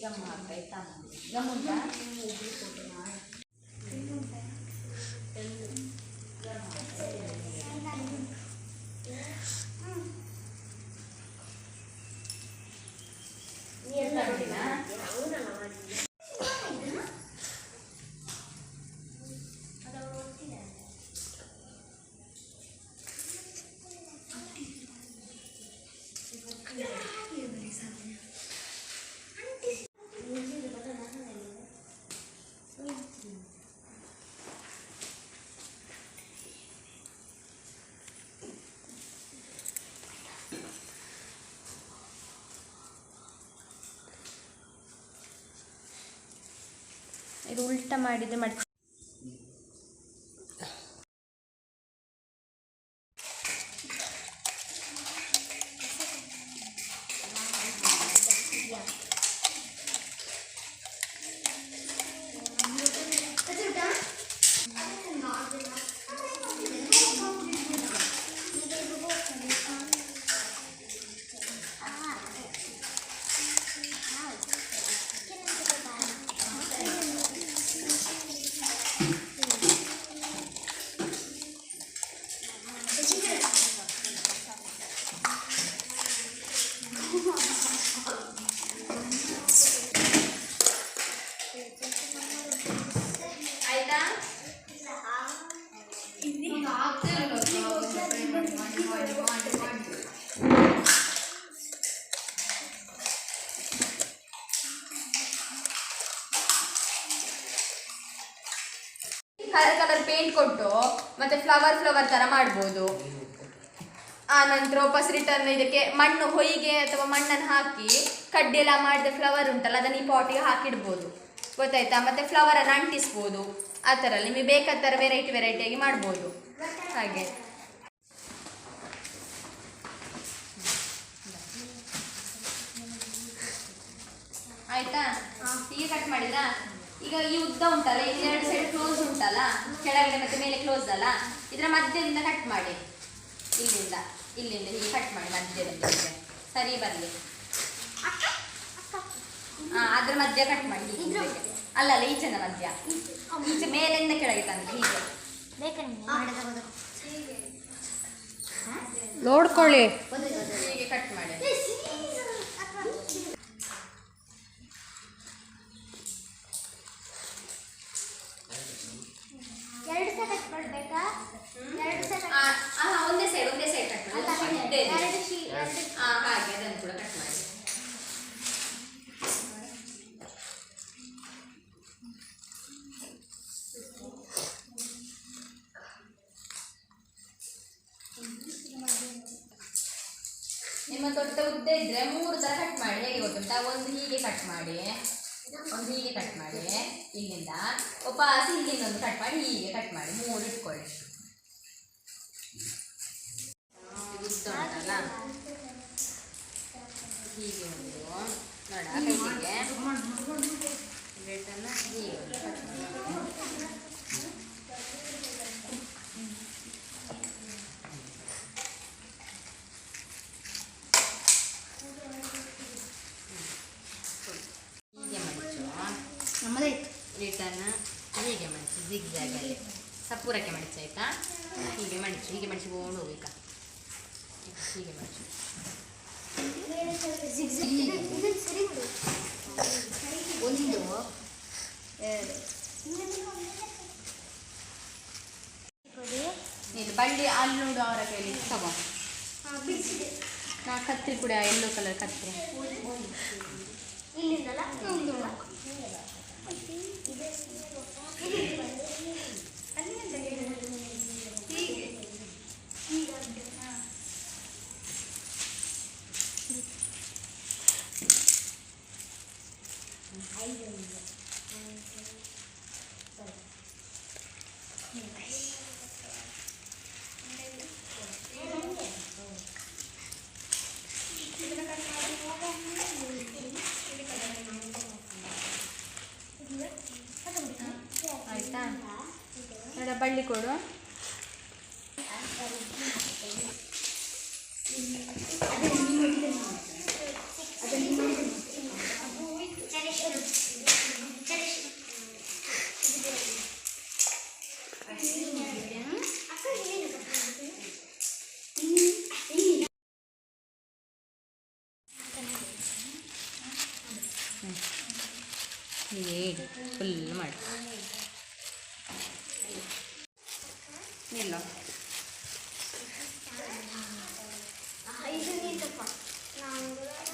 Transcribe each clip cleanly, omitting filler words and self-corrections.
Gum ಹಾಕಾಯ್ತಾ gum ಉಂಟಾ ಇದು ಉಲ್ಟಾ ಮಾಡಿದ್ರೆ ಮಾಡಿ ಕಲರ್ ಕಲರ್ ಪೇಂಟ್ ಕೊಟ್ಟು ಮತ್ತೆ ಫ್ಲವರ್ ತರ ಮಾಡ್ಬೋದು. ಆ ನಂತರ ವಾಪಸ್ ರಿಟರ್ನ್ ಇದಕ್ಕೆ ಮಣ್ಣು ಹೊಯ್ಗೆ ಅಥವಾ ಮಣ್ಣನ್ನು ಹಾಕಿ ಕಡ್ಡಿ ಎಲ್ಲ ಮಾಡಿದ ಫ್ಲವರ್ ಉಂಟಲ್ಲ ಅದನ್ನು ಈ ಪಾಟಿಗೆ ಹಾಕಿಡ್ಬೋದು, ಗೊತ್ತಾಯ್ತಾ. ಮತ್ತೆ ಫ್ಲವರನ್ನು ಅಂಟಿಸ್ಬೋದು. ಆ ಥರ ನಿಮಗೆ ಬೇಕಾದ ಥರ ವೆರೈಟಿಯಾಗಿ ಮಾಡ್ಬೋದು. ಹಾಗೆ ಆಯ್ತಾ. ಈಗ ಕಟ್ ಮಾಡಿದ್ರಾ? ಈಗ ಈ ಉದ್ದ ಉಂಟಲ್ಲ, ಇಲ್ಲಿ 2 ಸೈಡ್ ಕ್ಲೋಸ್ ಉಂಟಲ್ಲ, ಕೆಳಗಡೆ ಮತ್ತೆ ಮೇಲೆ ಕ್ಲೋಸ್ ಅಲ್ಲ, ಇದರ ಮಧ್ಯದಿಂದ ಕಟ್ ಮಾಡಿ. ಇಲ್ಲಿಂದ ಹೀಗೆ ಕಟ್ ಮಾಡಿ ಮಧ್ಯದಲ್ಲಿ ಸರಿ ಬರಲಿ. ಅದ್ರ ಮಧ್ಯ ಕಟ್ ಮಾಡಿ. ಅಲ್ಲ ಈಚೆನ ಮಧ್ಯ, ಈಚೆ ಮೇಲಿಂದ ಕೆಳಗೆ ತಂದು ಹೀಗೆ ನೋಡ್ಕೊಳ್ಳಿ. ಹೀಗೆ ಕಟ್ ಮಾಡಿ. ಒಂದೇ ಸೈಡ್ ಕಟ್ ಮಾಡಿ. ಹಾಗೆ ಅದನ್ನು ಕೂಡ ಕಟ್ ಮಾಡಿ. ನಿಮ್ಮ ದೊಡ್ಡ ಉದ್ದ ಇದ್ರೆ 3 ತರ ಕಟ್ ಮಾಡಿ. ಹೇಗೆ ಗೊತ್ತುಂಟಾ? ಒಂದು ಹೀಗೆ ಕಟ್ ಮಾಡಿ, ಇಲ್ಲಿಂದ ವಾಪಸ್ ಇಲ್ಲಿಂದ ಒಂದು ಕಟ್ ಮಾಡಿ, ಹೀಗೆ ಕಟ್ ಮಾಡಿ 3 ಇಟ್ಕೊಳ್ಳಿ. ಉದ್ದ ಉಂಟಲ್ಲ ಹೀಗೆ ಒಂದು ನೋಡ ಕೈಗೆ ರೇಟನ್ನು ಹೀಗೆ ಕಟ್ ಮಾಡಿ. ರಿಟರ್ನ್ ಹೀಗೆ ಮಡಿಚು, ಜಿಗ್ಜಾಗಲ್ಲಿ ಸಪೂರಕ್ಕೆ ಮಡಿಚು ಆಯಿತಾ. ಹೀಗೆ ಮಡಿಸಿಕೊಂಡು ಹೋಗ್ಬೇಕಾ. ಹೀಗೆ ಮಡಿಚು. ನೀನು ಬಳ್ಳಿ ಅಲ್ಲಿ ನೋಡು, ಅವರ ಕೈಲಿ ತಗೋ. ಕತ್ರಿ ಕೂಡ ಯೆಲ್ಲೋ ಕಲರ್ ಕತ್ರಿ. ಆಯ್ತಾ? ನೋಡ ಬಳ್ಳಿ ಕೊಡು. ಹೇಳಿ ಫುಲ್ ಮಾಡಿ ಇಲ್ಲ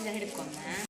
ಇದು ಹಿಡ್ಕೊಂಡ